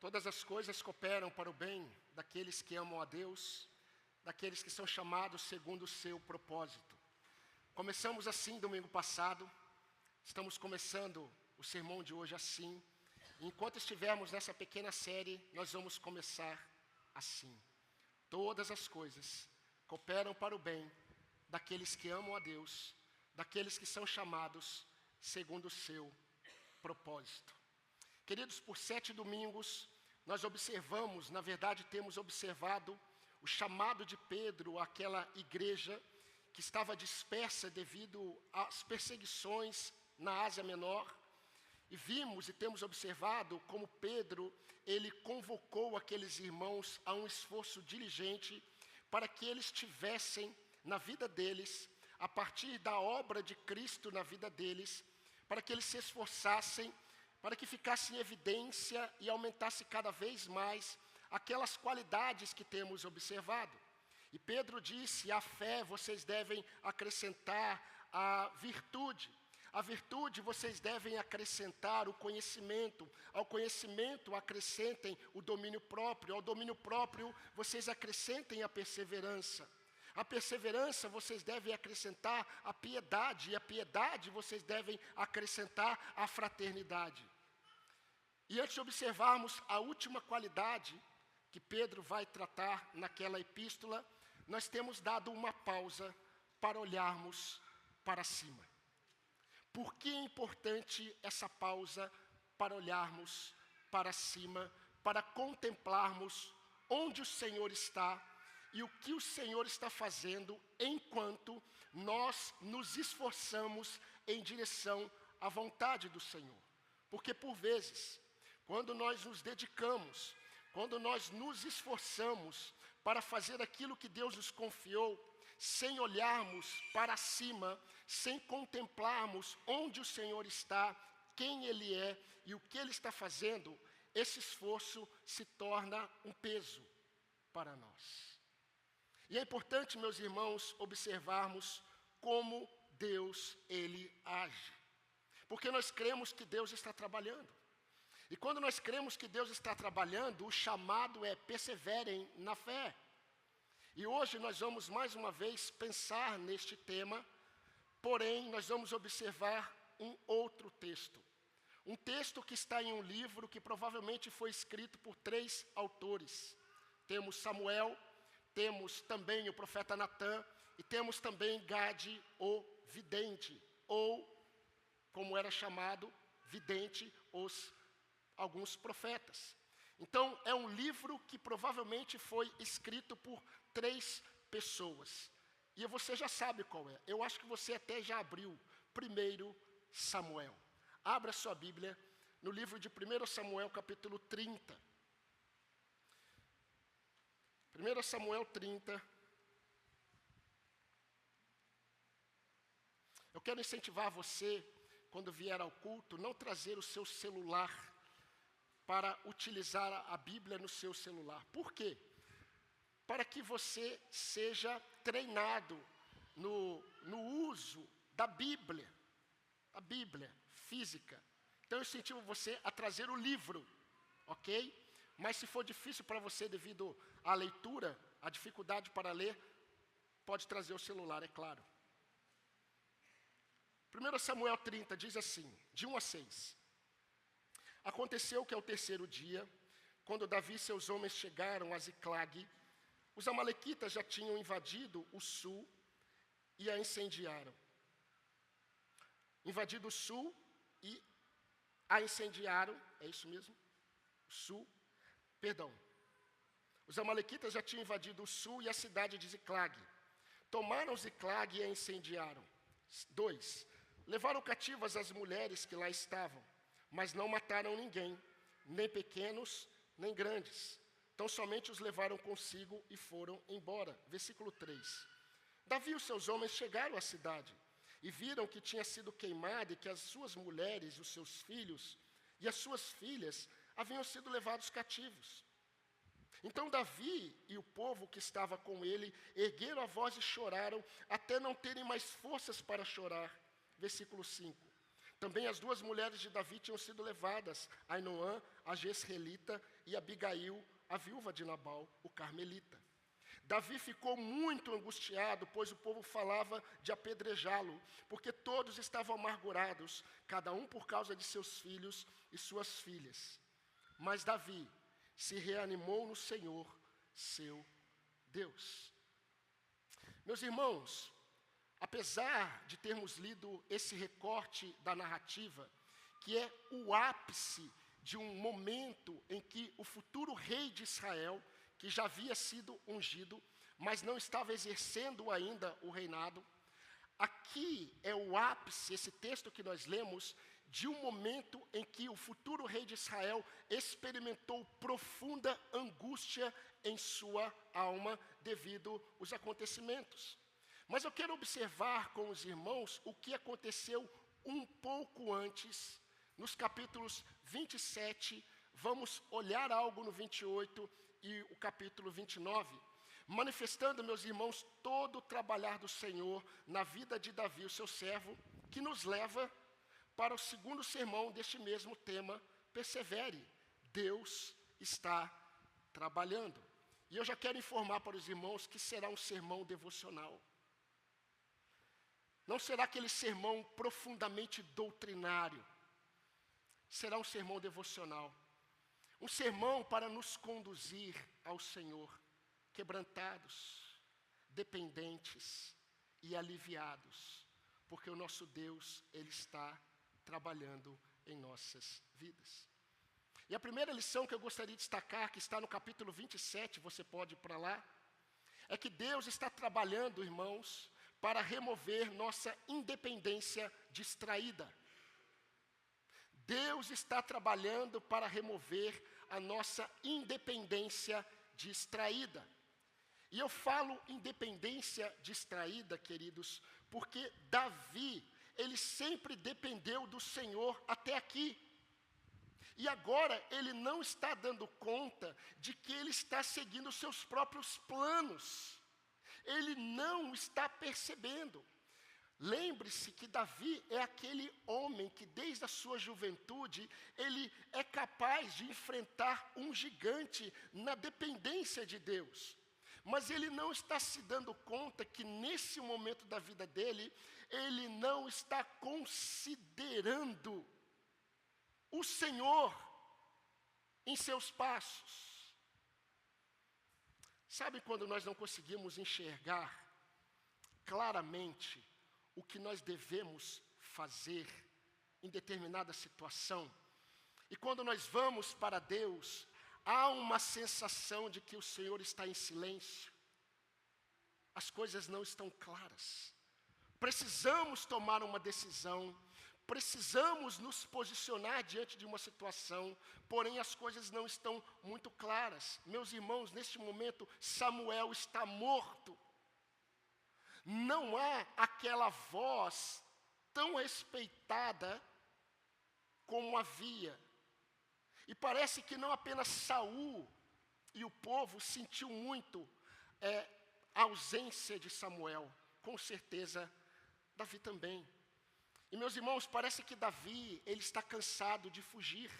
Todas as coisas cooperam para o bem daqueles que amam a Deus, daqueles que são chamados segundo o seu propósito. Começamos assim domingo passado, estamos começando o sermão de hoje assim. Enquanto estivermos nessa pequena série, nós vamos começar assim. Todas as coisas cooperam para o bem daqueles que amam a Deus, daqueles que são chamados segundo o seu propósito. Queridos, por 7 domingos, nós observamos, na verdade temos observado o chamado de Pedro àquela igreja que estava dispersa devido às perseguições na Ásia Menor. E vimos e temos observado como Pedro, ele convocou aqueles irmãos a um esforço diligente para que eles tivessem na vida deles, a partir da obra de Cristo na vida deles, para que eles se esforçassem, para que ficasse em evidência e aumentasse cada vez mais aquelas qualidades que temos observado. E Pedro disse: à fé vocês devem acrescentar a virtude. A virtude vocês devem acrescentar o conhecimento. Ao conhecimento acrescentem o domínio próprio. Ao domínio próprio vocês acrescentem a perseverança. A perseverança vocês devem acrescentar a piedade. E a piedade vocês devem acrescentar a fraternidade. E antes de observarmos a última qualidade que Pedro vai tratar naquela epístola, nós temos dado uma pausa para olharmos para cima. Por que é importante essa pausa para olharmos para cima, para contemplarmos onde o Senhor está e o que o Senhor está fazendo enquanto nós nos esforçamos em direção à vontade do Senhor? Porque por vezes, quando nós nos dedicamos, quando nós nos esforçamos para fazer aquilo que Deus nos confiou, sem olharmos para cima, sem contemplarmos onde o Senhor está, quem Ele é e o que Ele está fazendo, esse esforço se torna um peso para nós. E é importante, meus irmãos, observarmos como Deus, Ele age. Porque nós cremos que Deus está trabalhando. E quando nós cremos que Deus está trabalhando, o chamado é perseverem na fé. E hoje nós vamos mais uma vez pensar neste tema, porém nós vamos observar um outro texto. Um texto que está em um livro que provavelmente foi escrito por 3 autores. Temos Samuel, temos também o profeta Natã e temos também Gade, o vidente, ou, como era chamado, vidente, alguns profetas. Então, é um livro que provavelmente foi escrito por 3 pessoas. E você já sabe qual é. Eu acho que você até já abriu 1 Samuel. Abra sua Bíblia no livro de 1 Samuel, capítulo 30. 1 Samuel 30. Eu quero incentivar você, quando vier ao culto, não trazer o seu celular para utilizar a Bíblia no seu celular. Por quê? Para que você seja treinado no uso da Bíblia, a Bíblia física. Então eu incentivo você a trazer o livro, ok? Mas se for difícil para você devido à leitura, a dificuldade para ler, pode trazer o celular, é claro. 1 Samuel 30 diz assim, de 1 a 6. Aconteceu que ao 3º dia, quando Davi e seus homens chegaram a Ziclag, os amalequitas já tinham invadido o sul e a incendiaram. Invadido o sul e a incendiaram, é isso mesmo? O sul. Perdão, os amalequitas já tinham invadido o sul e a cidade de Ziclag. Tomaram Ziclag e a incendiaram. 2. Levaram cativas as mulheres que lá estavam, mas não mataram ninguém, nem pequenos, nem grandes. Então somente os levaram consigo e foram embora. Versículo 3. Davi e os seus homens chegaram à cidade e viram que tinha sido queimada e que as suas mulheres, os seus filhos e as suas filhas haviam sido levados cativos. Então Davi e o povo que estava com ele ergueram a voz e choraram, até não terem mais forças para chorar. Versículo 5. Também as duas mulheres de Davi tinham sido levadas, Ainoã, a Jezreelita, e Abigail, a viúva de Nabal, o carmelita. Davi ficou muito angustiado, pois o povo falava de apedrejá-lo, porque todos estavam amargurados, cada um por causa de seus filhos e suas filhas. Mas Davi se reanimou no Senhor, seu Deus. Meus irmãos, apesar de termos lido esse recorte da narrativa, que é o ápice de um momento em que o futuro rei de Israel, que já havia sido ungido, mas não estava exercendo ainda o reinado, aqui é o ápice, esse texto que nós lemos, de um momento em que o futuro rei de Israel experimentou profunda angústia em sua alma devido aos acontecimentos. Mas eu quero observar com os irmãos o que aconteceu um pouco antes, nos capítulos 27, vamos olhar algo no 28 e o capítulo 29, manifestando, meus irmãos, todo o trabalhar do Senhor na vida de Davi, o seu servo, que nos leva para o segundo sermão deste mesmo tema, persevere, Deus está trabalhando. E eu já quero informar para os irmãos que será um sermão devocional. Não será aquele sermão profundamente doutrinário, será um sermão devocional. Um sermão para nos conduzir ao Senhor, quebrantados, dependentes e aliviados, porque o nosso Deus, Ele está trabalhando em nossas vidas. E a primeira lição que eu gostaria de destacar, que está no capítulo 27, você pode ir para lá, é que Deus está trabalhando, irmãos, para remover nossa independência distraída. Deus está trabalhando para remover a nossa independência distraída. E eu falo independência distraída, queridos, porque Davi, ele sempre dependeu do Senhor até aqui. E agora ele não está dando conta de que ele está seguindo os seus próprios planos. Ele não está percebendo. Lembre-se que Davi é aquele homem que desde a sua juventude, ele é capaz de enfrentar um gigante na dependência de Deus. Mas ele não está se dando conta que nesse momento da vida dele, ele não está considerando o Senhor em seus passos. Sabe quando nós não conseguimos enxergar claramente o que nós devemos fazer em determinada situação? E quando nós vamos para Deus, há uma sensação de que o Senhor está em silêncio. As coisas não estão claras. Precisamos tomar uma decisão. Precisamos nos posicionar diante de uma situação, porém as coisas não estão muito claras. Meus irmãos, neste momento, Samuel está morto. Não há aquela voz tão respeitada como havia. E parece que não apenas Saul e o povo sentiu muito a ausência de Samuel. Com certeza, Davi também. E meus irmãos, parece que Davi, ele está cansado de fugir.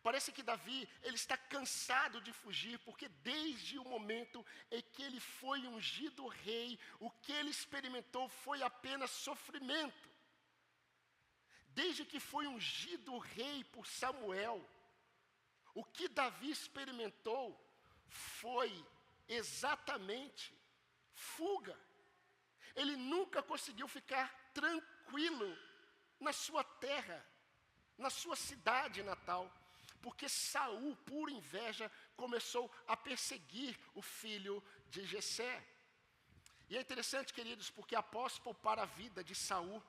Parece que Davi, ele está cansado de fugir, porque desde o momento em que ele foi ungido rei, o que ele experimentou foi apenas sofrimento. Desde que foi ungido rei por Samuel, o que Davi experimentou foi exatamente fuga. Ele nunca conseguiu ficar tranquilo na sua terra, na sua cidade natal, porque Saul, por inveja, começou a perseguir o filho de Jessé. E é interessante, queridos, porque após poupar a vida de Saul,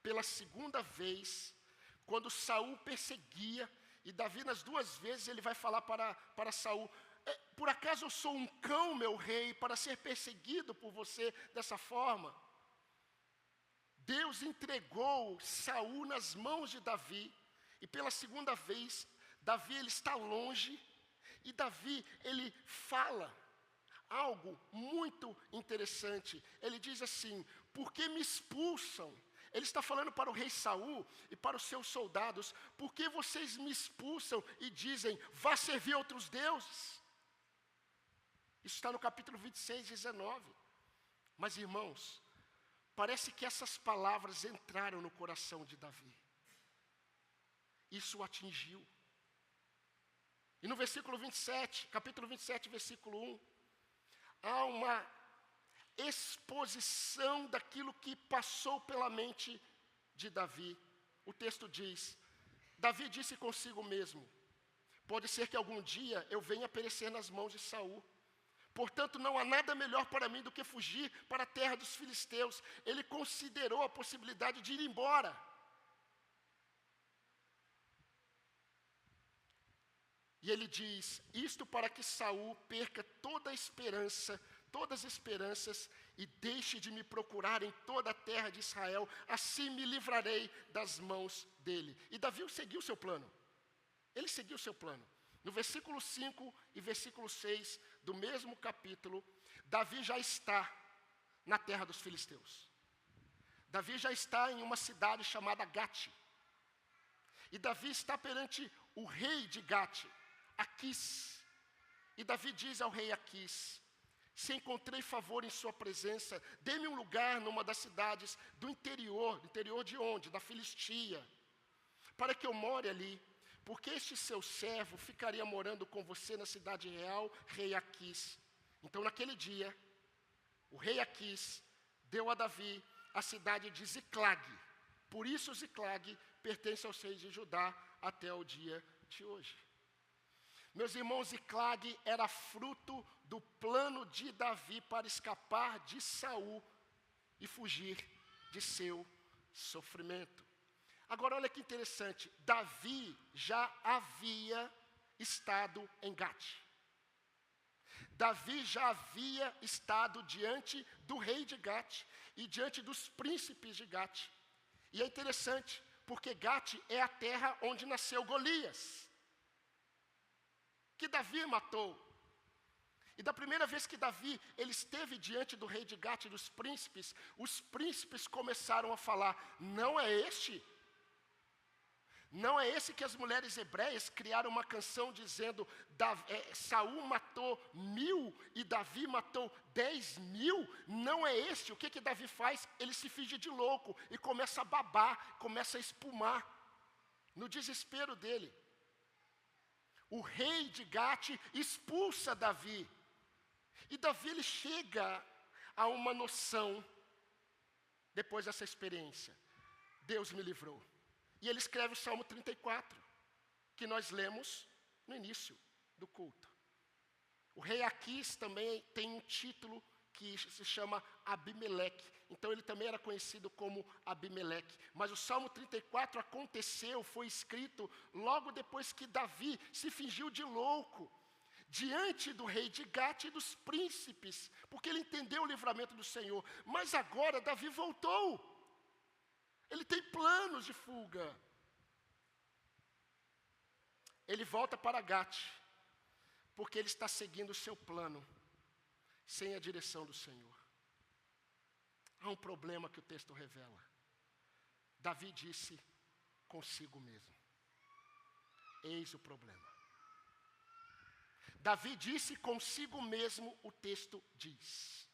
pela segunda vez, quando Saul perseguia, e Davi nas duas vezes ele vai falar para Saul: por acaso eu sou um cão, meu rei, para ser perseguido por você dessa forma? Deus entregou Saul nas mãos de Davi, e pela segunda vez, Davi ele está longe, e Davi ele fala algo muito interessante. Ele diz assim: por que me expulsam? Ele está falando para o rei Saul e para os seus soldados: por que vocês me expulsam e dizem, vá servir outros deuses? Isso está no capítulo 26, 19. Mas, irmãos, parece que essas palavras entraram no coração de Davi. Isso o atingiu. E no versículo 27, capítulo 27, versículo 1, há uma exposição daquilo que passou pela mente de Davi. O texto diz: Davi disse consigo mesmo, pode ser que algum dia eu venha perecer nas mãos de Saul. Portanto, não há nada melhor para mim do que fugir para a terra dos filisteus. Ele considerou a possibilidade de ir embora. E ele diz, isto para que Saul perca toda a esperança, todas as esperanças, e deixe de me procurar em toda a terra de Israel, assim me livrarei das mãos dele. E Davi seguiu seu plano. Ele seguiu seu plano. No versículo 5 e versículo 6 do mesmo capítulo, Davi já está na terra dos filisteus. Davi já está em uma cidade chamada Gate. E Davi está perante o rei de Gate, Aquis. E Davi diz ao rei Aquis, se encontrei favor em sua presença, dê-me um lugar numa das cidades do interior de onde? Da Filistia, para que eu more ali. Porque este seu servo ficaria morando com você na cidade real, rei Aquis. Então, naquele dia, o rei Aquis deu a Davi a cidade de Ziclag. Por isso, Ziclag pertence aos reis de Judá até o dia de hoje. Meus irmãos, Ziclag era fruto do plano de Davi para escapar de Saul e fugir de seu sofrimento. Agora, olha que interessante, Davi já havia estado em Gate. Davi já havia estado diante do rei de Gate e diante dos príncipes de Gate. E é interessante, porque Gate é a terra onde nasceu Golias, que Davi matou. E da primeira vez que Davi ele esteve diante do rei de Gate e dos príncipes, os príncipes começaram a falar, não é este que as mulheres hebreias criaram uma canção dizendo, Saul matou 1000 e Davi matou 10.000? Não é este. O que Davi faz? Ele se finge de louco e começa a babar, começa a espumar, no desespero dele. O rei de Gate expulsa Davi. E Davi ele chega a uma noção, depois dessa experiência, Deus me livrou. E ele escreve o Salmo 34, que nós lemos no início do culto. O rei Aquis também tem um título que se chama Abimeleque. Então ele também era conhecido como Abimeleque. Mas o Salmo 34 aconteceu, foi escrito logo depois que Davi se fingiu de louco diante do rei de Gate e dos príncipes, porque ele entendeu o livramento do Senhor. Mas agora Davi voltou. Ele tem planos de fuga. Ele volta para Gate, porque ele está seguindo o seu plano, sem a direção do Senhor. Há um problema que o texto revela. Davi disse consigo mesmo. Eis o problema. Davi disse consigo mesmo, o texto diz.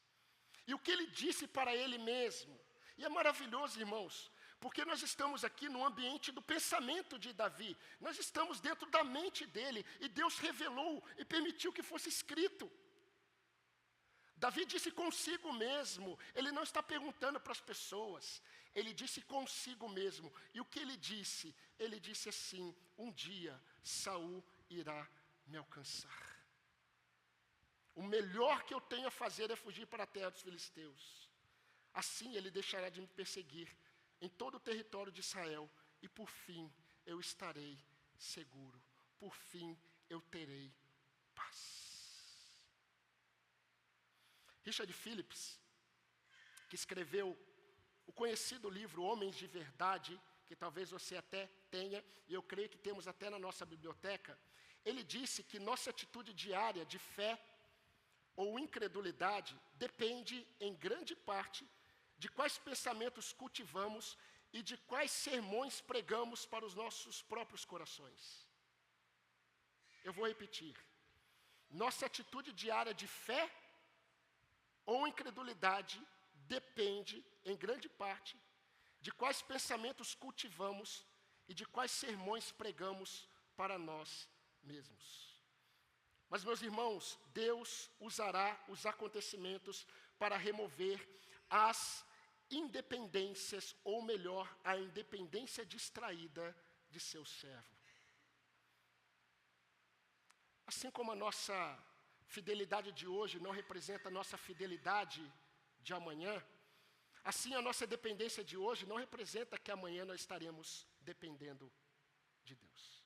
E o que ele disse para ele mesmo? E é maravilhoso, irmãos, porque nós estamos aqui no ambiente do pensamento de Davi. Nós estamos dentro da mente dele. E Deus revelou e permitiu que fosse escrito. Davi disse consigo mesmo. Ele não está perguntando para as pessoas. Ele disse consigo mesmo. E o que ele disse? Ele disse assim, um dia Saul irá me alcançar. O melhor que eu tenho a fazer é fugir para a terra dos filisteus. Assim ele deixará de me perseguir em todo o território de Israel, e por fim eu estarei seguro, por fim eu terei paz. Richard Phillips, que escreveu o conhecido livro Homens de Verdade, que talvez você até tenha, e eu creio que temos até na nossa biblioteca, ele disse que nossa atitude diária de fé ou incredulidade depende em grande parte de quais pensamentos cultivamos e de quais sermões pregamos para os nossos próprios corações. Eu vou repetir. Nossa atitude diária de fé ou incredulidade depende, em grande parte, de quais pensamentos cultivamos e de quais sermões pregamos para nós mesmos. Mas, meus irmãos, Deus usará os acontecimentos para remover as independências, ou melhor, a independência distraída de seu servo. Assim como a nossa fidelidade de hoje não representa a nossa fidelidade de amanhã, assim a nossa dependência de hoje não representa que amanhã nós estaremos dependendo de Deus.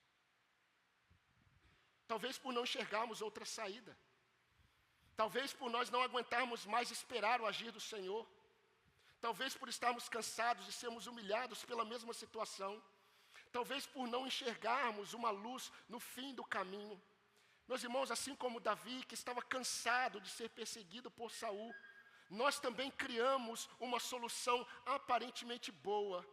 Talvez por não enxergarmos outra saída. Talvez por nós não aguentarmos mais esperar o agir do Senhor. Talvez por estarmos cansados de sermos humilhados pela mesma situação. Talvez por não enxergarmos uma luz no fim do caminho. Meus irmãos, assim como Davi, que estava cansado de ser perseguido por Saul, nós também criamos uma solução aparentemente boa,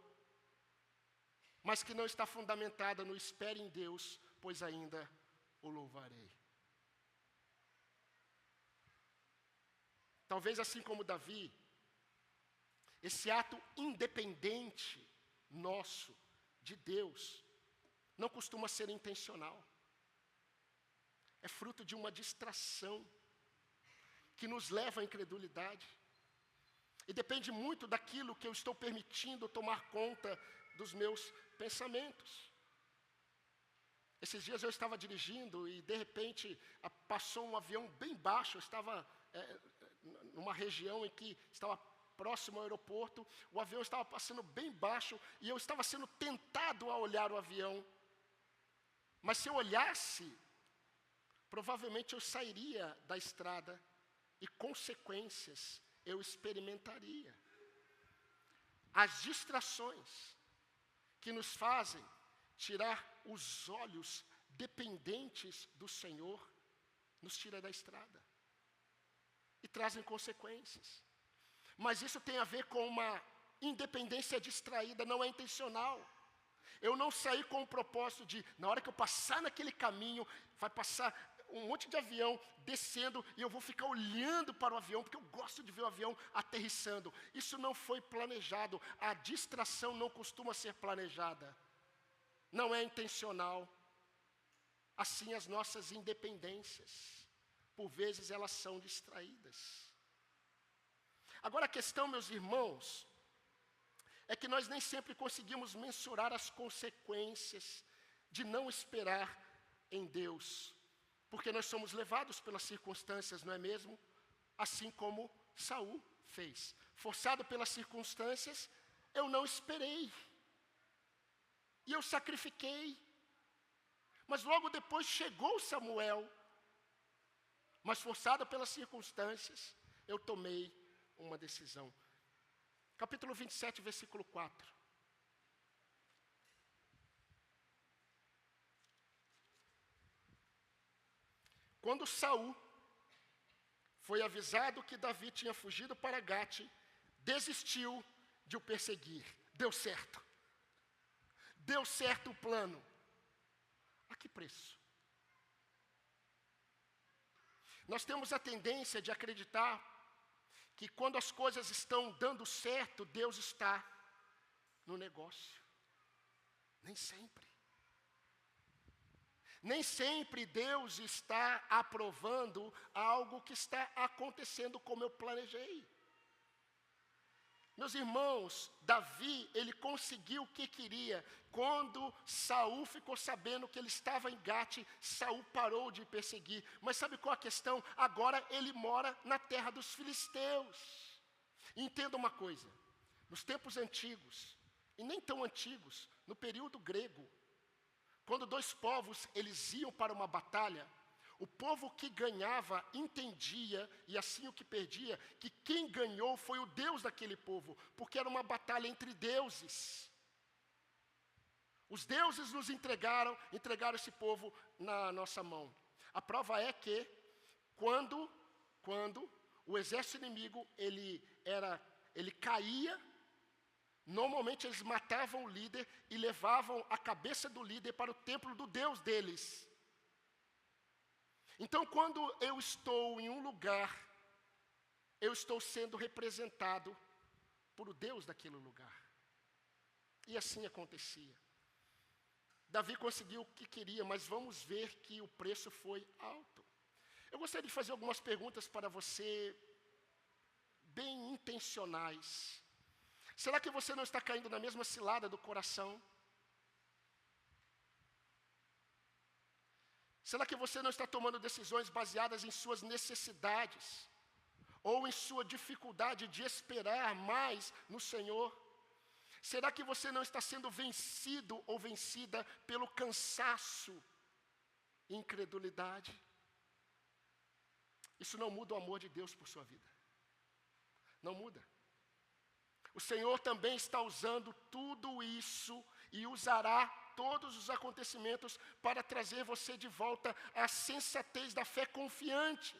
mas que não está fundamentada no espere em Deus, pois ainda o louvarei. Talvez assim como Davi, esse ato independente nosso de Deus não costuma ser intencional. É fruto de uma distração que nos leva à incredulidade. E depende muito daquilo que eu estou permitindo tomar conta dos meus pensamentos. Esses dias eu estava dirigindo e de repente passou um avião bem baixo. Eu estava numa região em que estava próximo ao aeroporto. O avião estava passando bem baixo e eu estava sendo tentado a olhar o avião. Mas se eu olhasse, provavelmente eu sairia da estrada e consequências eu experimentaria. As distrações que nos fazem tirar os olhos dependentes do Senhor, nos tira da estrada e trazem consequências. Mas isso tem a ver com uma independência distraída, não é intencional. Eu não saí com o propósito de, na hora que eu passar naquele caminho, vai passar um monte de avião descendo e eu vou ficar olhando para o avião, porque eu gosto de ver o avião aterrissando. Isso não foi planejado. A distração não costuma ser planejada. Não é intencional. Assim as nossas independências, por vezes elas são distraídas. Agora a questão, meus irmãos, é que nós nem sempre conseguimos mensurar as consequências de não esperar em Deus. Porque nós somos levados pelas circunstâncias, não é mesmo? Assim como Saul fez. Forçado pelas circunstâncias, eu não esperei. E eu sacrifiquei. Mas logo depois chegou Samuel. Mas forçado pelas circunstâncias, eu tomei uma decisão. Capítulo 27, versículo 4. Quando Saul foi avisado que Davi tinha fugido para Gate, desistiu de o perseguir. Deu certo. Deu certo o plano. A que preço? Nós temos a tendência de acreditar que quando as coisas estão dando certo, Deus está no negócio. Nem sempre. Nem sempre Deus está aprovando algo que está acontecendo como eu planejei. Meus irmãos, Davi, ele conseguiu o que queria. Quando Saul ficou sabendo que ele estava em Gate, Saul parou de perseguir. Mas sabe qual a questão? Agora ele mora na terra dos filisteus. E entenda uma coisa, nos tempos antigos, e nem tão antigos, no período grego, quando dois povos eles iam para uma batalha, o povo que ganhava entendia, e assim o que perdia, que quem ganhou foi o Deus daquele povo, porque era uma batalha entre deuses. Os deuses nos entregaram esse povo na nossa mão. A prova é que, quando o exército inimigo ele ele caía, normalmente eles matavam o líder e levavam a cabeça do líder para o templo do Deus deles. Então, quando eu estou em um lugar, eu estou sendo representado por o Deus daquele lugar. E assim acontecia. Davi conseguiu o que queria, mas vamos ver que o preço foi alto. Eu gostaria de fazer algumas perguntas para você, bem intencionais. Será que você não está caindo na mesma cilada do coração? Será que você não está tomando decisões baseadas em suas necessidades? Ou em sua dificuldade de esperar mais no Senhor? Será que você não está sendo vencido ou vencida pelo cansaço e incredulidade? Isso não muda o amor de Deus por sua vida. Não muda. O Senhor também está usando tudo isso e usará todos os acontecimentos para trazer você de volta à sensatez da fé confiante,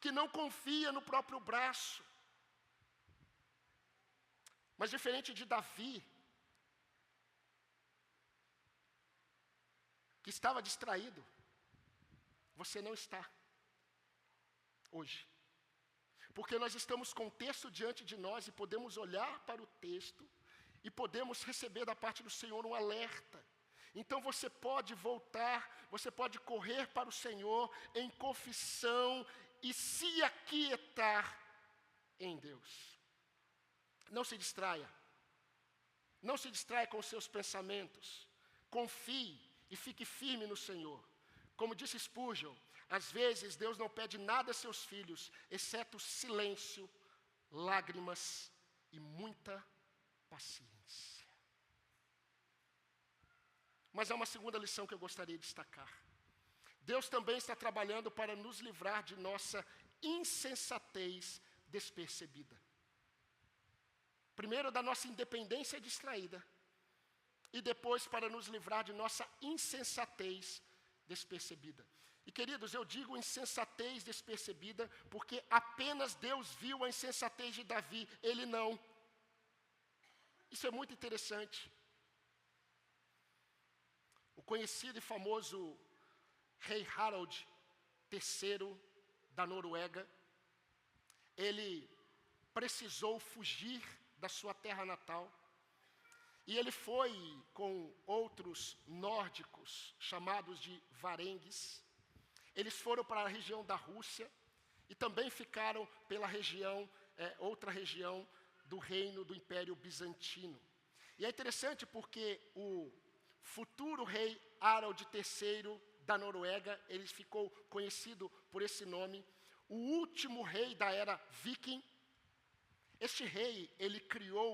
que não confia no próprio braço. Mas diferente de Davi, que estava distraído, você não está hoje. Porque nós estamos com o texto diante de nós e podemos olhar para o texto e podemos receber da parte do Senhor um alerta. Então você pode voltar, você pode correr para o Senhor em confissão e se aquietar em Deus. Não se distraia. Não se distraia com os seus pensamentos. Confie e fique firme no Senhor. Como disse Spurgeon, às vezes Deus não pede nada a seus filhos, exceto silêncio, lágrimas e muita paciência. Mas há uma segunda lição que eu gostaria de destacar. Deus também está trabalhando para nos livrar de nossa insensatez despercebida. Primeiro, da nossa independência distraída. E depois, para nos livrar de nossa insensatez despercebida. E queridos, eu digo insensatez despercebida porque apenas Deus viu a insensatez de Davi, ele não. Isso é muito interessante. O conhecido e famoso rei Harald III da Noruega, ele precisou fugir da sua terra natal. E ele foi com outros nórdicos, chamados de varengues. Eles foram para a região da Rússia e também ficaram pela região, outra região do reino do Império Bizantino. E é interessante porque o futuro rei Harald III da Noruega, ele ficou conhecido por esse nome, o último rei da era viking. Este rei, ele criou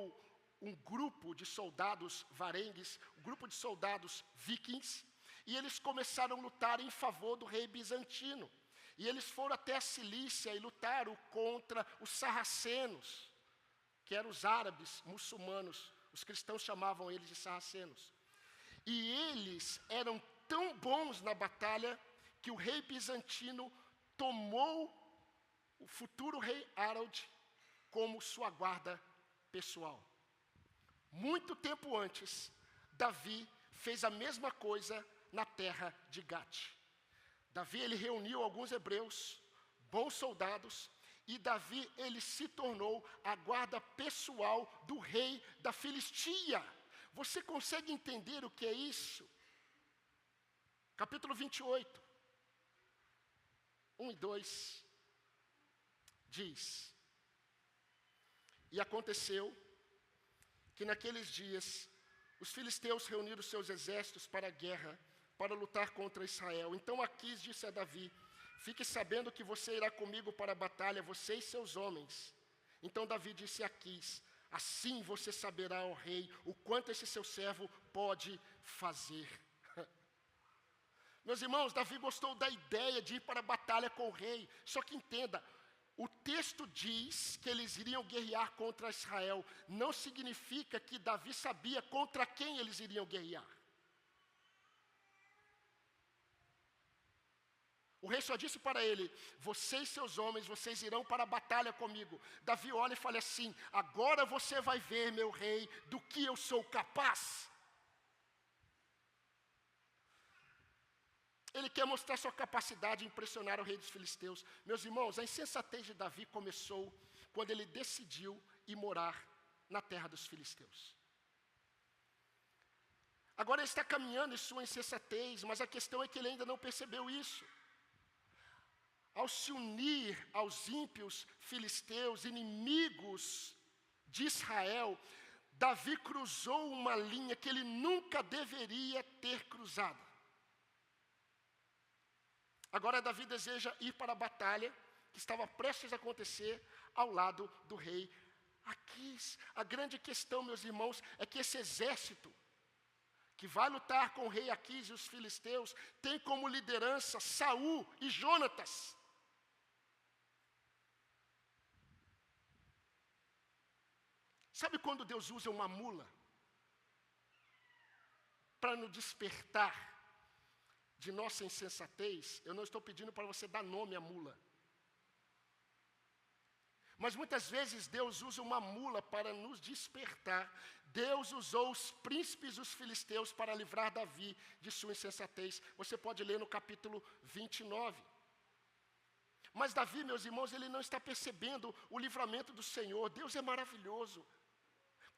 um grupo de soldados varengues, um grupo de soldados vikings, e eles começaram a lutar em favor do rei bizantino. E eles foram até a Cilícia e lutaram contra os sarracenos, que eram os árabes muçulmanos. Os cristãos chamavam eles de sarracenos. E eles eram tão bons na batalha que o rei bizantino tomou o futuro rei Harald como sua guarda pessoal. Muito tempo antes, Davi fez a mesma coisa na terra de Gate. Davi, ele reuniu alguns hebreus, bons soldados, e Davi, ele se tornou a guarda pessoal do rei da Filistia. Você consegue entender o que é isso? Capítulo 28, 1 e 2, diz: E aconteceu que naqueles dias os filisteus reuniram seus exércitos para a guerra, para lutar contra Israel. Então Aquis disse a Davi: Fique sabendo que você irá comigo para a batalha, você e seus homens. Então Davi disse a Aquis: Assim você saberá, ó rei, o quanto esse seu servo pode fazer. Meus irmãos, Davi gostou da ideia de ir para a batalha com o rei. Só que entenda, o texto diz que eles iriam guerrear contra Israel. Não significa que Davi sabia contra quem eles iriam guerrear. O rei só disse para ele: você e seus homens, vocês irão para a batalha comigo. Davi olha e fala assim: agora você vai ver, meu rei, do que eu sou capaz. Ele quer mostrar sua capacidade de impressionar o rei dos filisteus. Meus irmãos, a insensatez de Davi começou quando ele decidiu ir morar na terra dos filisteus. Agora ele está caminhando em sua insensatez, mas a questão é que ele ainda não percebeu isso. Ao se unir aos ímpios filisteus, inimigos de Israel, Davi cruzou uma linha que ele nunca deveria ter cruzado. Agora Davi deseja ir para a batalha que estava prestes a acontecer ao lado do rei Aquis. A grande questão, meus irmãos, é que esse exército que vai lutar com o rei Aquis e os filisteus tem como liderança Saul e Jonatas. Sabe quando Deus usa uma mula para nos despertar de nossa insensatez? Eu não estou pedindo para você dar nome à mula. Mas muitas vezes Deus usa uma mula para nos despertar. Deus usou os príncipes dos filisteus para livrar Davi de sua insensatez. Você pode ler no capítulo 29. Mas Davi, meus irmãos, ele não está percebendo o livramento do Senhor. Deus é maravilhoso.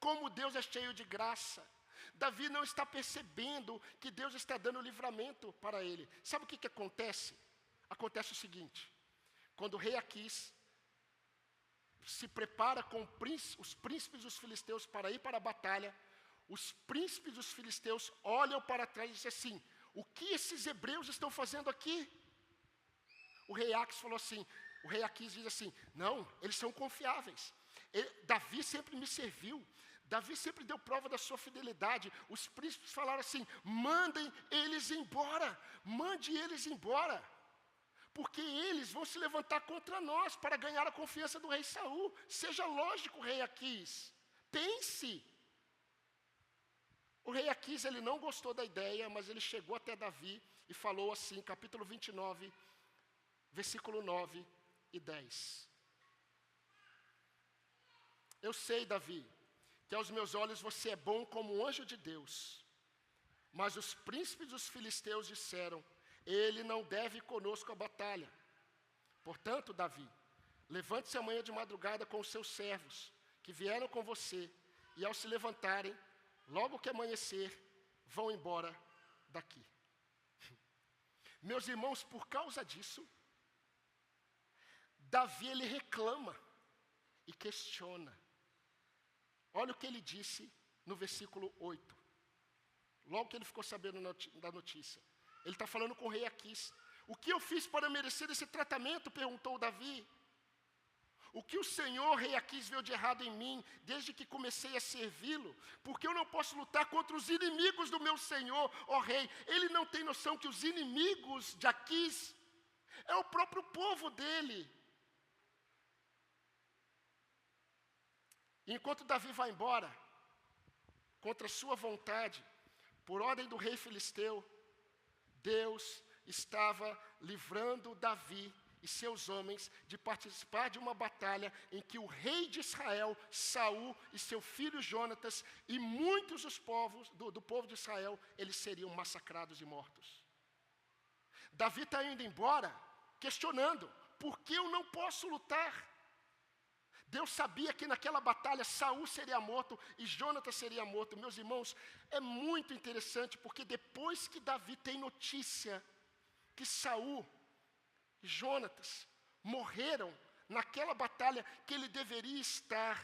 Como Deus é cheio de graça. Davi não está percebendo que Deus está dando livramento para ele. Sabe o que acontece? Acontece o seguinte: quando o rei Aquis se prepara com os príncipes dos filisteus para ir para a batalha, os príncipes dos filisteus olham para trás e dizem assim: o que esses hebreus estão fazendo aqui? O rei Aquis diz assim: não, eles são confiáveis. Davi sempre me serviu. Davi sempre deu prova da sua fidelidade. Os príncipes falaram assim: mandem eles embora, mande eles embora, porque eles vão se levantar contra nós para ganhar a confiança do rei Saul. Seja lógico, rei Aquis, pense. O rei Aquis, ele não gostou da ideia, mas ele chegou até Davi e falou assim, capítulo 29, versículo 9 e 10. Eu sei, Davi, que aos meus olhos você é bom como um anjo de Deus. Mas os príncipes dos filisteus disseram: ele não deve ir conosco à batalha. Portanto, Davi, levante-se amanhã de madrugada com os seus servos, que vieram com você, e ao se levantarem, logo que amanhecer, vão embora daqui. Meus irmãos, por causa disso, Davi, ele reclama e questiona. Olha o que ele disse no versículo 8. Logo que ele ficou sabendo da notícia. Ele está falando com o rei Aquis. O que eu fiz para merecer esse tratamento? Perguntou Davi. O que o Senhor, rei Aquis, viu de errado em mim, desde que comecei a servi-lo? Porque eu não posso lutar contra os inimigos do meu Senhor, ó rei. Ele não tem noção que os inimigos de Aquis é o próprio povo dele. Enquanto Davi vai embora, contra sua vontade, por ordem do rei filisteu, Deus estava livrando Davi e seus homens de participar de uma batalha em que o rei de Israel, Saul, e seu filho Jonatas, e muitos dos povos, do povo de Israel, eles seriam massacrados e mortos. Davi está indo embora, questionando: por que eu não posso lutar? Deus sabia que naquela batalha Saul seria morto e Jonatas seria morto. Meus irmãos, é muito interessante, porque depois que Davi tem notícia que Saul e Jonatas morreram naquela batalha que ele deveria estar,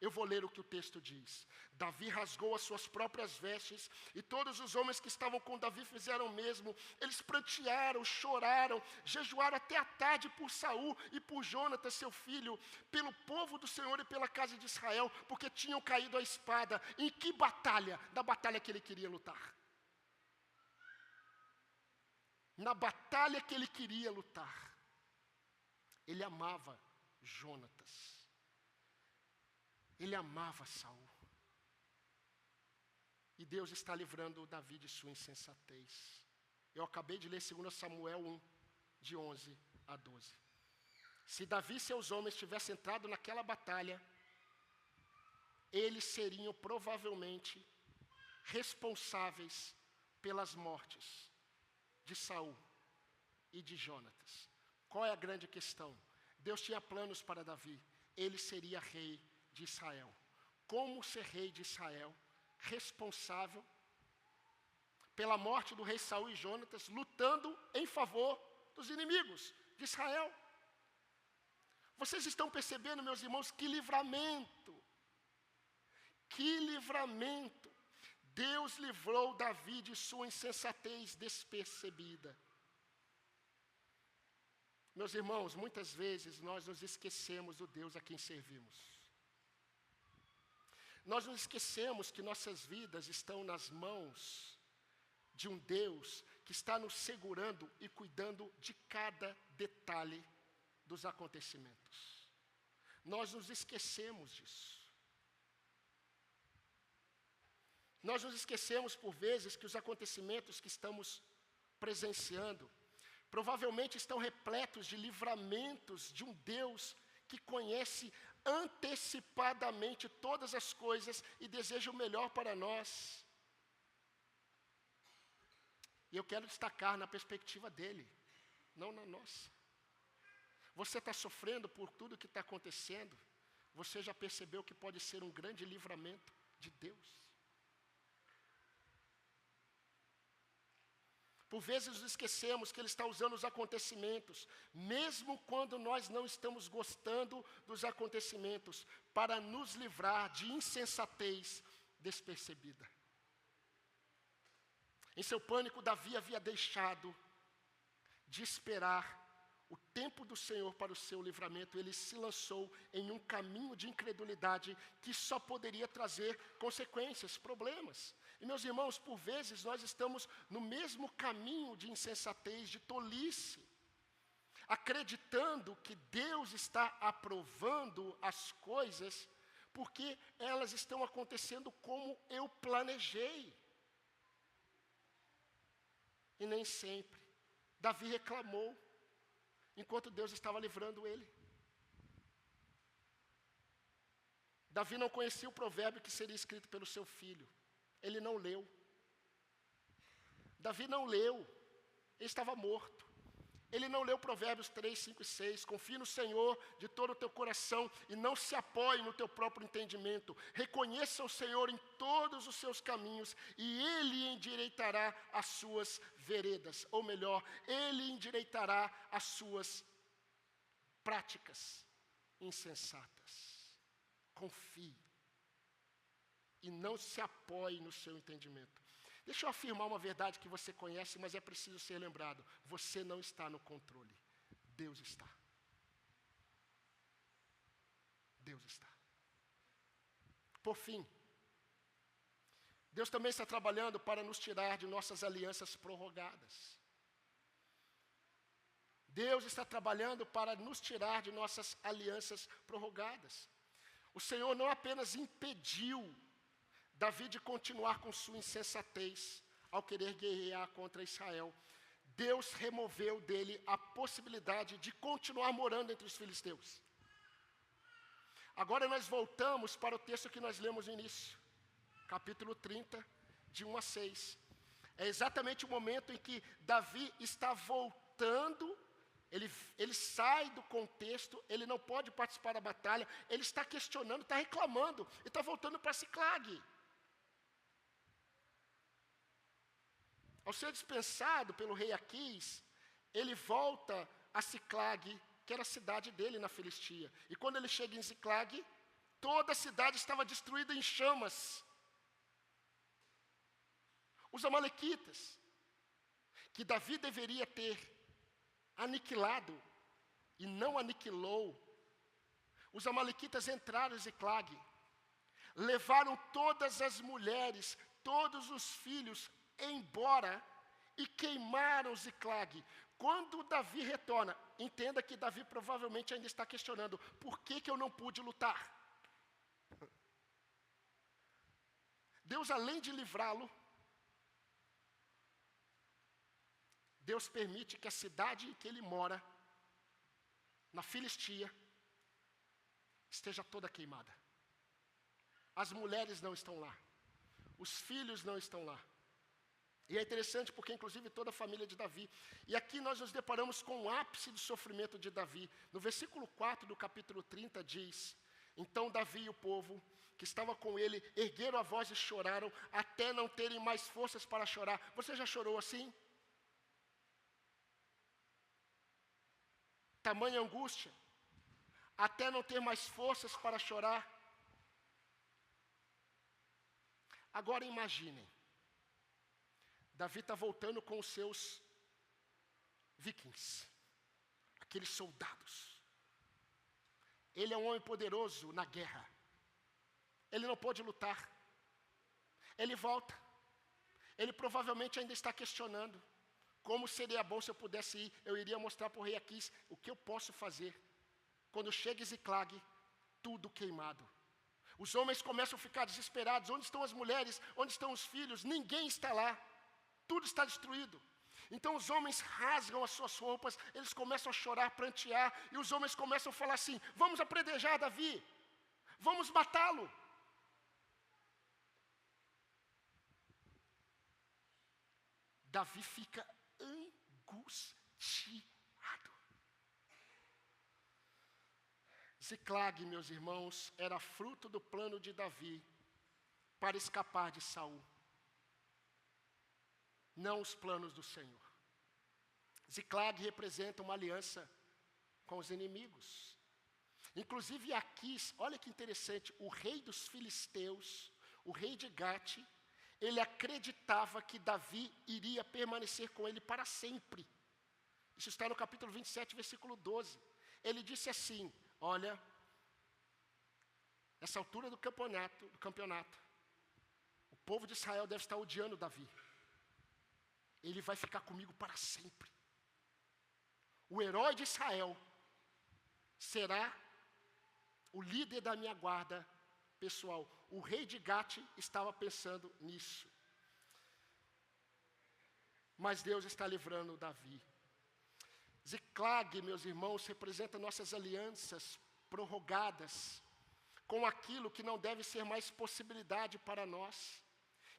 eu vou ler o que o texto diz. Davi rasgou as suas próprias vestes, e todos os homens que estavam com Davi fizeram o mesmo. Eles prantearam, choraram, jejuaram até a tarde por Saul e por Jonatas, seu filho, pelo povo do Senhor e pela casa de Israel, porque tinham caído à espada. Em que batalha? Da batalha que ele queria lutar. Na batalha que ele queria lutar. Ele amava Jonatas. Ele amava Saul. E Deus está livrando Davi de sua insensatez. Eu acabei de ler 2 Samuel 1, de 11 a 12. Se Davi e seus homens tivessem entrado naquela batalha, eles seriam provavelmente responsáveis pelas mortes de Saul e de Jonatas. Qual é a grande questão? Deus tinha planos para Davi. Ele seria rei de Israel. Como ser rei de Israel? Responsável pela morte do rei Saul e Jonatas, lutando em favor dos inimigos de Israel. Vocês estão percebendo, meus irmãos, que livramento! Que livramento! Deus livrou Davi de sua insensatez despercebida. Meus irmãos, muitas vezes nós nos esquecemos do Deus a quem servimos. Nós nos esquecemos que nossas vidas estão nas mãos de um Deus que está nos segurando e cuidando de cada detalhe dos acontecimentos. Nós nos esquecemos disso. Nós nos esquecemos por vezes que os acontecimentos que estamos presenciando provavelmente estão repletos de livramentos de um Deus que conhece antecipadamente todas as coisas e deseja o melhor para nós. E eu quero destacar na perspectiva dele, não na nossa. Você está sofrendo por tudo que está acontecendo, você já percebeu que pode ser um grande livramento de Deus. Por vezes nos esquecemos que Ele está usando os acontecimentos, mesmo quando nós não estamos gostando dos acontecimentos, para nos livrar de insensatez despercebida. Em seu pânico, Davi havia deixado de esperar o tempo do Senhor para o seu livramento. Ele se lançou em um caminho de incredulidade que só poderia trazer consequências, problemas. E meus irmãos, por vezes nós estamos no mesmo caminho de insensatez, de tolice, acreditando que Deus está aprovando as coisas porque elas estão acontecendo como eu planejei. E nem sempre. Davi reclamou, enquanto Deus estava livrando ele. Davi não conhecia o provérbio que seria escrito pelo seu filho. Ele não leu. Davi não leu. Ele estava morto. Ele não leu Provérbios 3, 5 e 6. Confie no Senhor de todo o teu coração e não se apoie no teu próprio entendimento. Reconheça o Senhor em todos os seus caminhos e Ele endireitará as suas veredas. Ou melhor, Ele endireitará as suas práticas insensatas. Confie. E não se apoie no seu entendimento. Deixa eu afirmar uma verdade que você conhece, mas é preciso ser lembrado. Você não está no controle. Deus está. Deus está. Por fim, Deus também está trabalhando para nos tirar de nossas alianças prorrogadas. Deus está trabalhando para nos tirar de nossas alianças prorrogadas. O Senhor não apenas impediu Davi de continuar com sua insensatez ao querer guerrear contra Israel. Deus removeu dele a possibilidade de continuar morando entre os filisteus. Agora nós voltamos para o texto que nós lemos no início, capítulo 30, de 1 a 6. É exatamente o momento em que Davi está voltando, ele sai do contexto, ele não pode participar da batalha, ele está questionando, está reclamando, e está voltando para Siclag. Ao ser dispensado pelo rei Aquis, ele volta a Siclag, que era a cidade dele na Filistia. E quando ele chega em Siclag, toda a cidade estava destruída em chamas. Os amalequitas, que Davi deveria ter aniquilado e não aniquilou, os amalequitas entraram em Siclag, levaram todas as mulheres, todos os filhos embora e queimaram Ziclag. Quando Davi retorna, entenda que Davi provavelmente ainda está questionando, por que eu não pude lutar? Deus, além de livrá-lo, Deus permite que a cidade em que ele mora, na Filistia, esteja toda queimada. As mulheres não estão lá. Os filhos não estão lá. E é interessante porque, inclusive, toda a família de Davi. E aqui nós nos deparamos com o ápice do sofrimento de Davi. No versículo 4 do capítulo 30 diz: então Davi e o povo que estava com ele ergueram a voz e choraram, até não terem mais forças para chorar. Você já chorou assim? Tamanha angústia, até não ter mais forças para chorar. Agora imaginem, Davi está voltando com os seus vikings, aqueles soldados. Ele é um homem poderoso na guerra. Ele não pode lutar. Ele volta. Ele provavelmente ainda está questionando. Como seria bom se eu pudesse ir? Eu iria mostrar para o rei Aquis o que eu posso fazer. Quando chega Ziclag, tudo queimado. Os homens começam a ficar desesperados. Onde estão as mulheres? Onde estão os filhos? Ninguém está lá. Tudo está destruído. Então os homens rasgam as suas roupas, eles começam a chorar, prantear, e os homens começam a falar assim: vamos apredejar Davi, vamos matá-lo. Davi fica angustiado. Ziclag, meus irmãos, era fruto do plano de Davi para escapar de Saul, não os planos do Senhor. Ziclag representa uma aliança com os inimigos. Inclusive Aquis, olha que interessante, o rei dos filisteus, o rei de Gate, ele acreditava que Davi iria permanecer com ele para sempre. Isso está no capítulo 27, versículo 12. Ele disse assim: olha, nessa altura do campeonato, o povo de Israel deve estar odiando Davi. Ele vai ficar comigo para sempre. O herói de Israel será o líder da minha guarda pessoal. O rei de Gate estava pensando nisso. Mas Deus está livrando Davi. Ziclag, meus irmãos, representa nossas alianças prorrogadas com aquilo que não deve ser mais possibilidade para nós,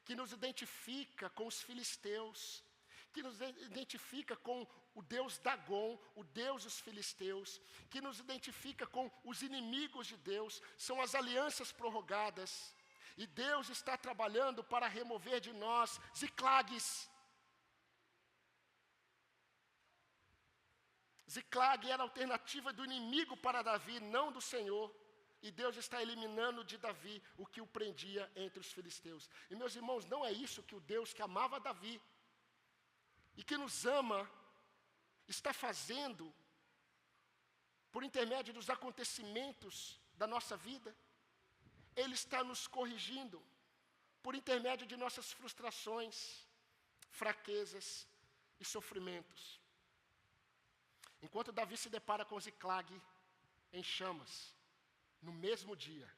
que nos identifica com os filisteus, que nos identifica com o Deus Dagon, o Deus dos filisteus, que nos identifica com os inimigos de Deus, são as alianças prorrogadas. E Deus está trabalhando para remover de nós Ziclags. Ziclag era a alternativa do inimigo para Davi, não do Senhor. E Deus está eliminando de Davi o que o prendia entre os filisteus. E meus irmãos, não é isso que o Deus que amava Davi e que nos ama está fazendo por intermédio dos acontecimentos da nossa vida. Ele está nos corrigindo por intermédio de nossas frustrações, fraquezas e sofrimentos. Enquanto Davi se depara com Ziclag em chamas, no mesmo dia,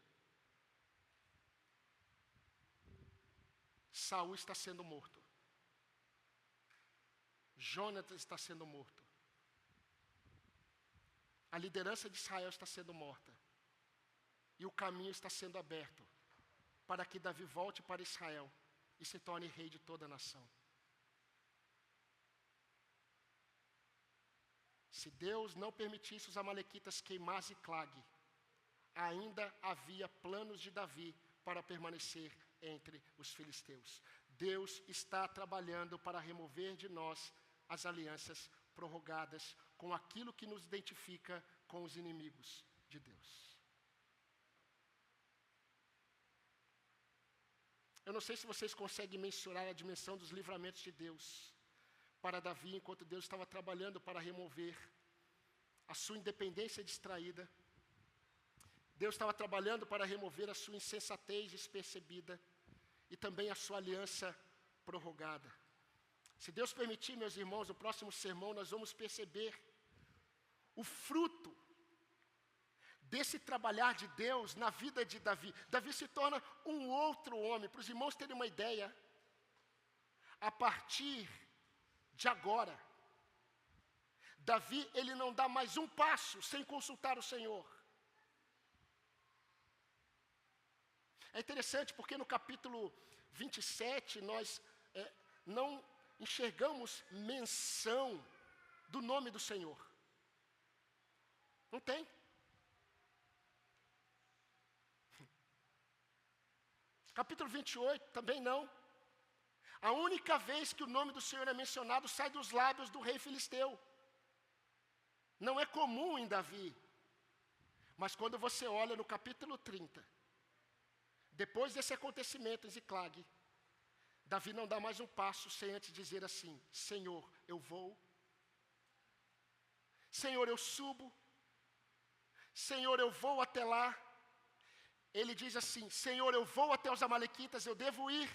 Saul está sendo morto. Jonatas está sendo morto. A liderança de Israel está sendo morta. E o caminho está sendo aberto para que Davi volte para Israel e se torne rei de toda a nação. Se Deus não permitisse os amalequitas queimar Ziclag, ainda havia planos de Davi para permanecer entre os filisteus. Deus está trabalhando para remover de nós as alianças prorrogadas com aquilo que nos identifica com os inimigos de Deus. Eu não sei se vocês conseguem mensurar a dimensão dos livramentos de Deus para Davi, enquanto Deus estava trabalhando para remover a sua independência distraída. Deus estava trabalhando para remover a sua insensatez despercebida e também a sua aliança prorrogada. Se Deus permitir, meus irmãos, no próximo sermão nós vamos perceber o fruto desse trabalhar de Deus na vida de Davi. Davi se torna um outro homem. Para os irmãos terem uma ideia, a partir de agora, Davi, ele não dá mais um passo sem consultar o Senhor. É interessante porque no capítulo 27 nós não enxergamos menção do nome do Senhor. Não tem. Capítulo 28 também não. A única vez que o nome do Senhor é mencionado sai dos lábios do rei filisteu. Não é comum em Davi. Mas quando você olha no capítulo 30, depois desse acontecimento em Ziclag, Davi não dá mais um passo sem antes dizer assim: Senhor, eu vou. Senhor, eu subo. Senhor, eu vou até lá. Ele diz assim: Senhor, eu vou até os amalequitas, eu devo ir.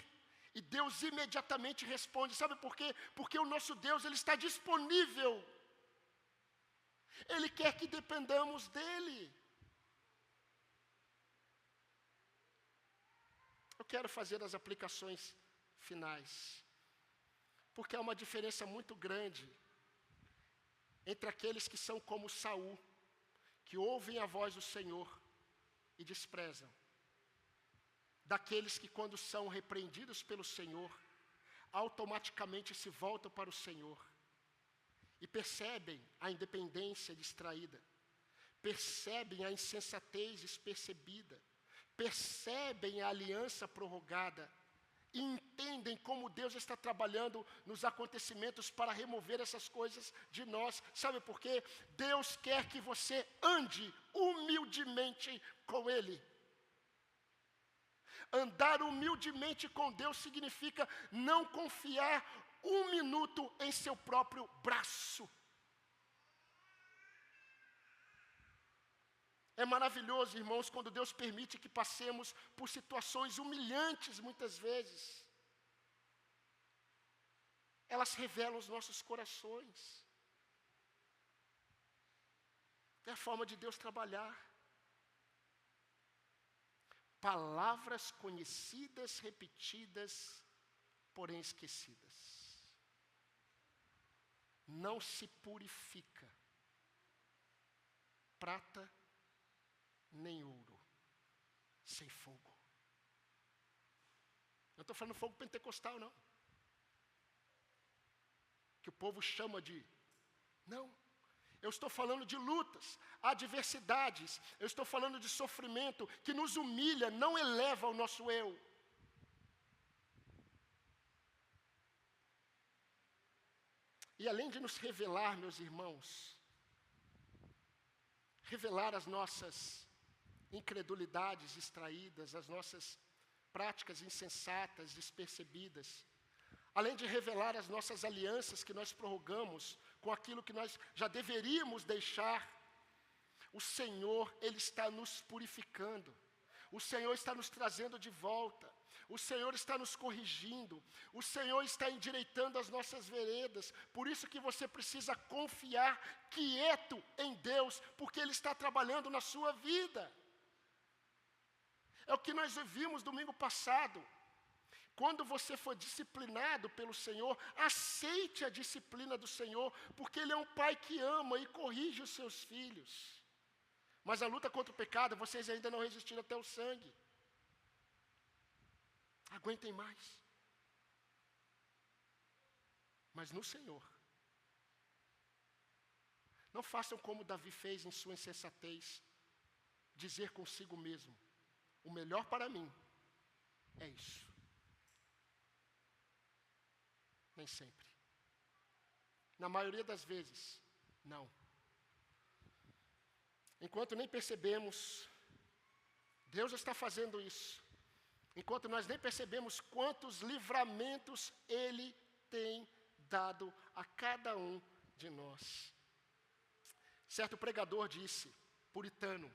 E Deus imediatamente responde. Sabe por quê? Porque o nosso Deus, Ele está disponível. Ele quer que dependamos dEle. Eu quero fazer as aplicações finais. Porque há uma diferença muito grande entre aqueles que são como Saul, que ouvem a voz do Senhor e desprezam, daqueles que quando são repreendidos pelo Senhor, automaticamente se voltam para o Senhor e percebem a independência distraída, percebem a insensatez despercebida, percebem a aliança prorrogada e entendem como Deus está trabalhando nos acontecimentos para remover essas coisas de nós. Sabe por quê? Deus quer que você ande humildemente com Ele. Andar humildemente com Deus significa não confiar um minuto em seu próprio braço. É maravilhoso, irmãos, quando Deus permite que passemos por situações humilhantes muitas vezes. Elas revelam os nossos corações. É a forma de Deus trabalhar. Palavras conhecidas, repetidas, porém esquecidas. Não se purifica prata nem ouro sem fogo. Não estou falando fogo pentecostal, não. Que o povo chama de... Não. Eu estou falando de lutas, adversidades. Eu estou falando de sofrimento que nos humilha, não eleva o nosso eu. E além de nos revelar, meus irmãos, revelar as nossas incredulidades distraídas, as nossas práticas insensatas, despercebidas, além de revelar as nossas alianças que nós prorrogamos com aquilo que nós já deveríamos deixar, o Senhor, Ele está nos purificando, o Senhor está nos trazendo de volta, o Senhor está nos corrigindo, o Senhor está endireitando as nossas veredas. Por isso que você precisa confiar quieto em Deus, porque Ele está trabalhando na sua vida. É o que nós vimos domingo passado. Quando você for disciplinado pelo Senhor, aceite a disciplina do Senhor, porque Ele é um Pai que ama e corrige os seus filhos. Mas a luta contra o pecado, vocês ainda não resistiram até o sangue. Aguentem mais. Mas no Senhor. Não façam como Davi fez em sua insensatez, dizer consigo mesmo: o melhor para mim é isso. Nem sempre. Na maioria das vezes, não. Enquanto nem percebemos, Deus está fazendo isso. Enquanto nós nem percebemos quantos livramentos Ele tem dado a cada um de nós. Certo pregador disse, puritano: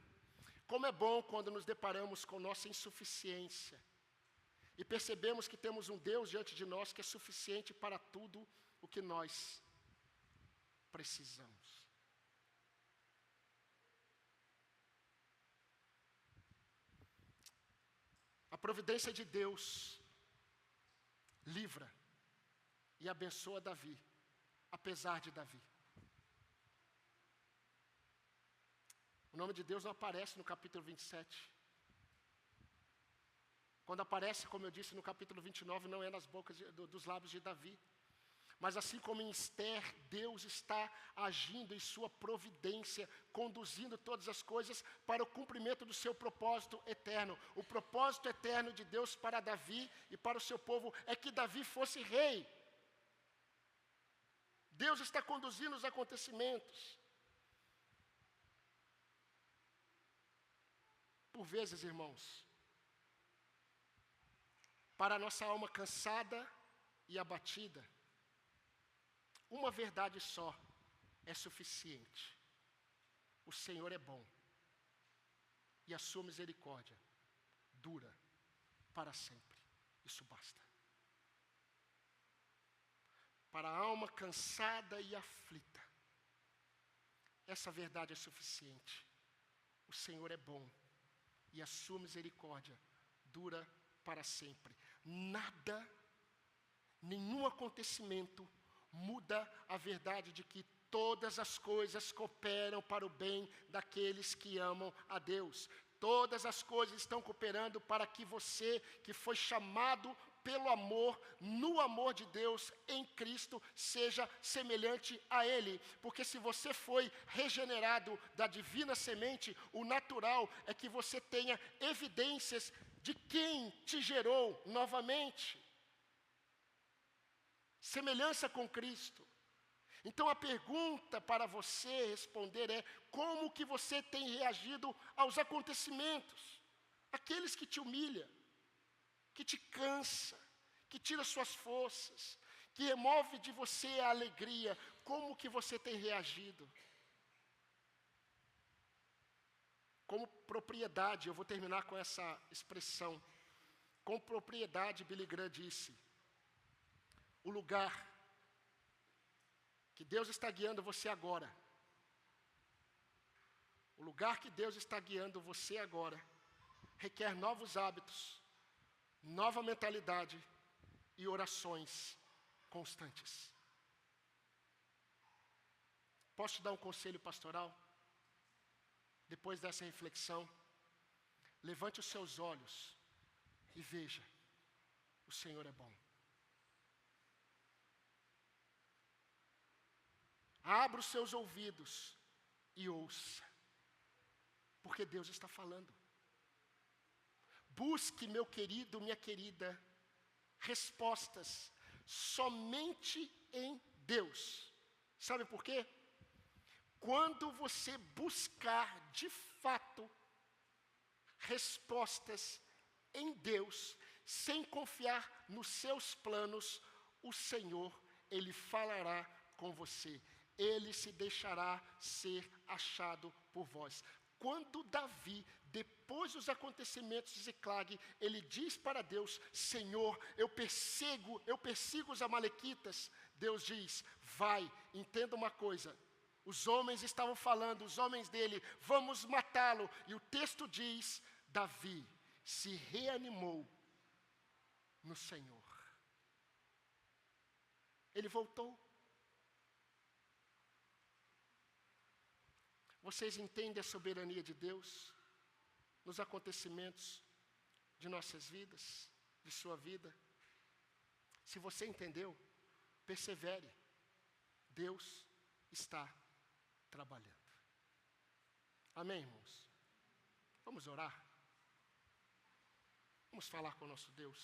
como é bom quando nos deparamos com nossa insuficiência e percebemos que temos um Deus diante de nós que é suficiente para tudo o que nós precisamos. A providência de Deus livra e abençoa Davi, apesar de Davi. nome de Deus não aparece no capítulo 27. Quando aparece, como eu disse, no capítulo 29, não é nas bocas dos lábios de Davi. Mas assim como em Esther, Deus está agindo em sua providência, conduzindo todas as coisas para o cumprimento do seu propósito eterno. O propósito eterno de Deus para Davi e para o seu povo é que Davi fosse rei. Deus está conduzindo os acontecimentos. Por vezes, irmãos, para a nossa alma cansada e abatida, uma verdade só é suficiente. O Senhor é bom e a sua misericórdia dura para sempre. Isso basta. Para a alma cansada e aflita, essa verdade é suficiente. O Senhor é bom e a sua misericórdia dura para sempre. Nada, nenhum acontecimento muda a verdade de que todas as coisas cooperam para o bem daqueles que amam a Deus. Todas as coisas estão cooperando para que você, que foi chamado pelo amor, no amor de Deus, em Cristo, seja semelhante a Ele. Porque se você foi regenerado da divina semente, o natural é que você tenha evidências de quem te gerou novamente. Semelhança com Cristo. Então a pergunta para você responder é: como que você tem reagido aos acontecimentos? Aqueles que te humilham, que te cansa, que tira suas forças, que remove de você a alegria. Como que você tem reagido? Como propriedade, eu vou terminar com essa expressão. Com propriedade, Billy Graham disse: o lugar que Deus está guiando você agora, o lugar que Deus está guiando você agora, requer novos hábitos, nova mentalidade e orações constantes. Posso te dar um conselho pastoral? Depois dessa reflexão, levante os seus olhos e veja: o Senhor é bom. Abra os seus ouvidos e ouça, porque Deus está falando. Busque, meu querido, minha querida, respostas somente em Deus. Sabe por quê? Quando você buscar de fato respostas em Deus, sem confiar nos seus planos, o Senhor, Ele falará com você. Ele se deixará ser achado por vós. Quando Davi, depois dos acontecimentos de Ziclag, ele diz para Deus: Senhor, eu persigo os amalequitas. Deus diz: vai, entenda uma coisa. Os homens estavam falando, os homens dele, vamos matá-lo. E o texto diz: Davi se reanimou no Senhor. Ele voltou. Vocês entendem a soberania de Deus nos acontecimentos de nossas vidas, de sua vida? Se você entendeu, persevere. Deus está trabalhando. Amém, irmãos? Vamos orar? Vamos falar com o nosso Deus.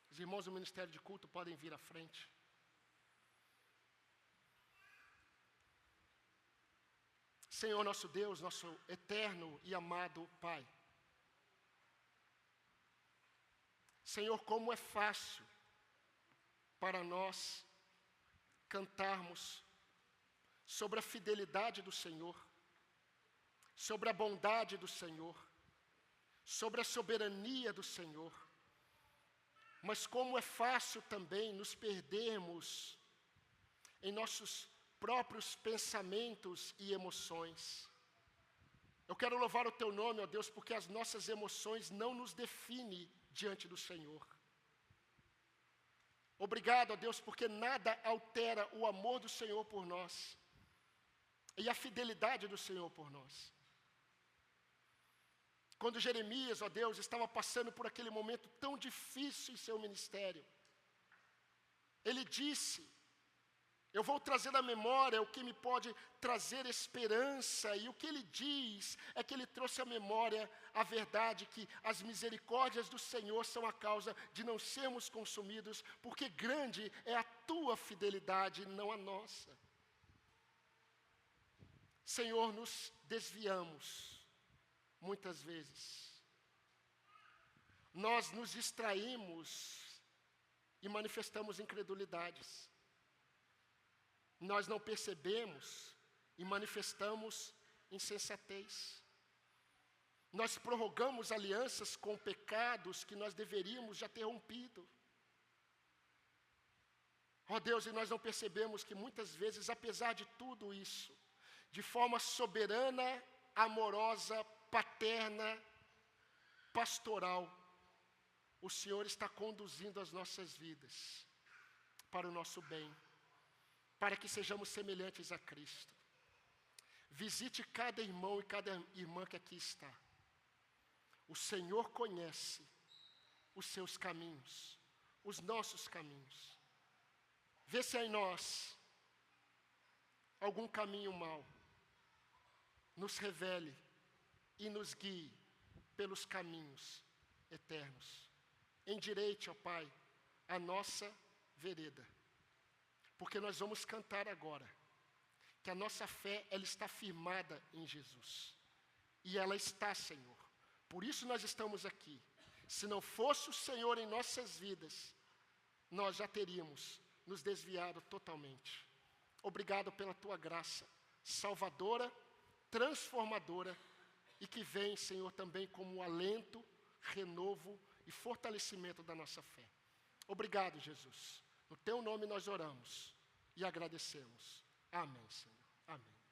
Os irmãos do Ministério de Culto podem vir à frente. Senhor nosso Deus, nosso eterno e amado Pai. Senhor, como é fácil para nós cantarmos sobre a fidelidade do Senhor, sobre a bondade do Senhor, sobre a soberania do Senhor. Mas como é fácil também nos perdermos em nossos próprios pensamentos e emoções. Eu quero louvar o Teu nome, ó Deus, porque as nossas emoções não nos definem diante do Senhor. Obrigado, ó Deus, porque nada altera o amor do Senhor por nós. e a fidelidade do Senhor por nós. Quando Jeremias, ó Deus, estava passando por aquele momento tão difícil em seu ministério, ele disse: eu vou trazer à memória o que me pode trazer esperança. E o que ele diz é que ele trouxe à memória a verdade que as misericórdias do Senhor são a causa de não sermos consumidos, porque grande é a tua fidelidade, não a nossa. Senhor, nos desviamos muitas vezes. Nós nos distraímos e manifestamos incredulidades. Nós não percebemos e manifestamos insensatez. Nós prorrogamos alianças com pecados que nós deveríamos já ter rompido. Ó Deus, e nós não percebemos que muitas vezes, apesar de tudo isso, de forma soberana, amorosa, paterna, pastoral, o Senhor está conduzindo as nossas vidas para o nosso bem, para que sejamos semelhantes a Cristo. Visite cada irmão e cada irmã que aqui está. O Senhor conhece os seus caminhos, os nossos caminhos. Vê se há em nós algum caminho mau. Nos revele e nos guie pelos caminhos eternos. Endireite, ó Pai, a nossa vereda. Porque nós vamos cantar agora que a nossa fé, ela está firmada em Jesus. E ela está, Senhor. Por isso nós estamos aqui. Se não fosse o Senhor em nossas vidas, nós já teríamos nos desviado totalmente. Obrigado pela tua graça salvadora, transformadora, e que vem, Senhor, também como alento, renovo e fortalecimento da nossa fé. Obrigado, Jesus. No teu nome nós oramos e agradecemos. Amém, Senhor. Amém.